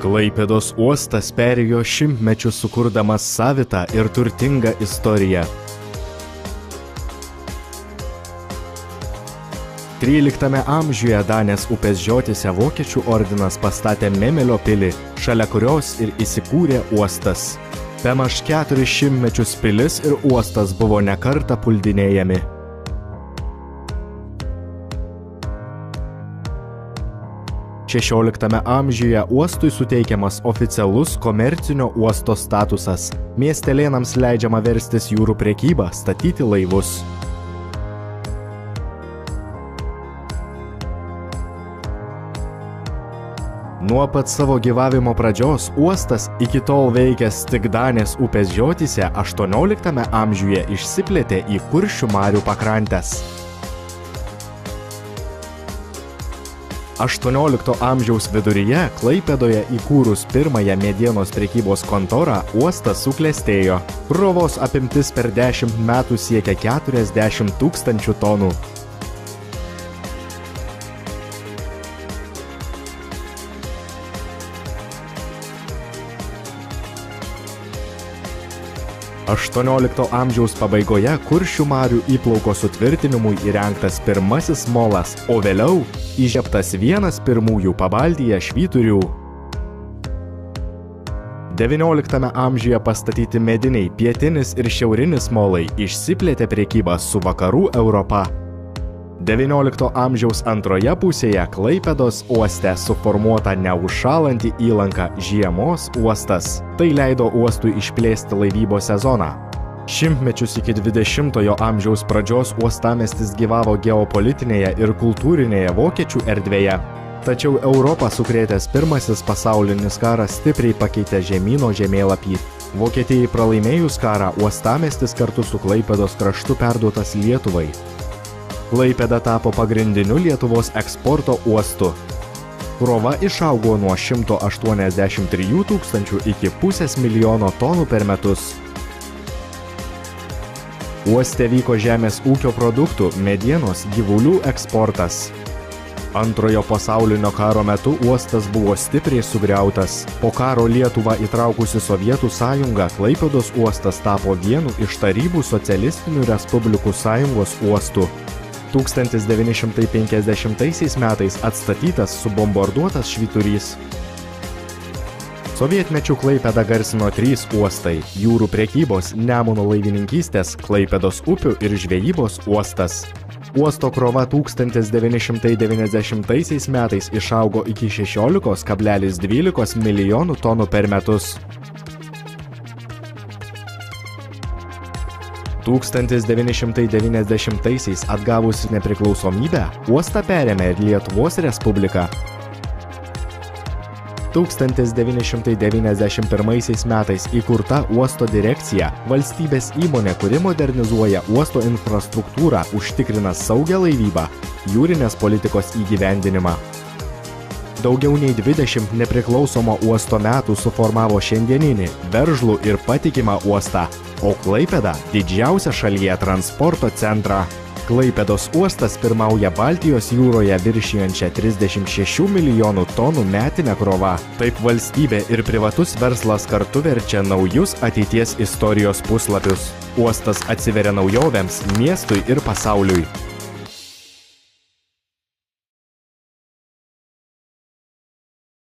Klaipėdos uostas perėjo šimtmečius sukurdamas savitą ir turtingą istoriją. 13 amžiuje Danės upės žiotyse vokiečių ordinas pastatė Memelio pilį, šalia kurios ir įsikūrė uostas. Bemaž 4 šimtmečius pilis ir uostas buvo ne kartą puldinėjami. 16 amžiuje uostui suteikiamas oficialus komercinio uosto statusas. Miestelėnams leidžiama verstis jūrų prekybą, statyti laivus. Nuo pat savo gyvavimo pradžios uostas iki tol veikęs tik Danės upės žiotyse 18 amžiuje išsiplėtė į Kuršių marių pakrantės. 18 amžiaus viduryje Klaipėdoje įkūrus pirmąją medienos prekybos kontorą uostas suklestėjo. Krovos apimtis per 10 metų siekia 40 000 tonų. XVIII amžiaus pabaigoje Kuršių marių įplaukos sutvirtinimui įrengtas pirmasis molas, o vėliau įžiebtas vienas pirmųjų Pabaltyje švyturių. XIX amžiuje pastatyti mediniai pietinis ir šiaurinis molai išsiplėtė prekybą su vakarų Europa. XIX amžiaus antroje pusėje Klaipėdos uoste suformuota neužšąlanti įlanka Žiemos uostas. Tai leido uostui išplėsti laivybos sezoną. Šimtmečius iki 20-ojo amžiaus pradžios uostamiestis gyvavo geopolitinėje ir kultūrinėje vokiečių erdvėje. Tačiau Europą sukrėtęs pirmasis pasaulinis karas stipriai pakeitė žemyno žemėlapį. Vokietijai pralaimėjus karą uostamiestis kartu su Klaipėdos kraštu perduotas Lietuvai. Klaipėda tapo pagrindiniu Lietuvos eksporto uostu. Krova išaugo nuo 183 000 iki 500 000 tonų per metus. Uoste vyko žemės ūkio produktų, medienos, gyvulių eksportas. Antrojo pasaulinio karo metu uostas buvo stipriai sugriautas. Po karo Lietuvą įtraukusi Sovietų sąjungą, Klaipėdos uostas tapo vienu iš Tarybų socialistinių respublikų sąjungos uostų. 1950 metais atstatytas subombarduotas švyturys. Sovietmečiu Klaipėdą garsino 3 uostai – jūrų prekybos, Nemuno laivininkystės, Klaipėdos upių ir žvejybos uostas. Uosto krova 1990 metais išaugo iki 16,12 milijonų tonų per metus. 1990 atgavusi nepriklausomybę, uostą perėmė ir Lietuvos Respublika. 1991 metais įkurta uosto direkcija, valstybės įmonė, kuri modernizuoja uosto infrastruktūrą, užtikrina saugią laivybą, jūrinės politikos įgyvendinimą. Daugiau nei 20 nepriklausomo uosto metų suformavo šiandieninį, veržlų ir patikimą uostą, o Klaipėda – didžiausią šalyje transporto centrą. Klaipėdos uostas pirmauja Baltijos jūroje viršijančią 36 milijonų tonų metinę krovą. Taip valstybė ir privatus verslas kartu verčia naujus ateities istorijos puslapius. Uostas atsiveria naujovėms, miestui ir pasauliui.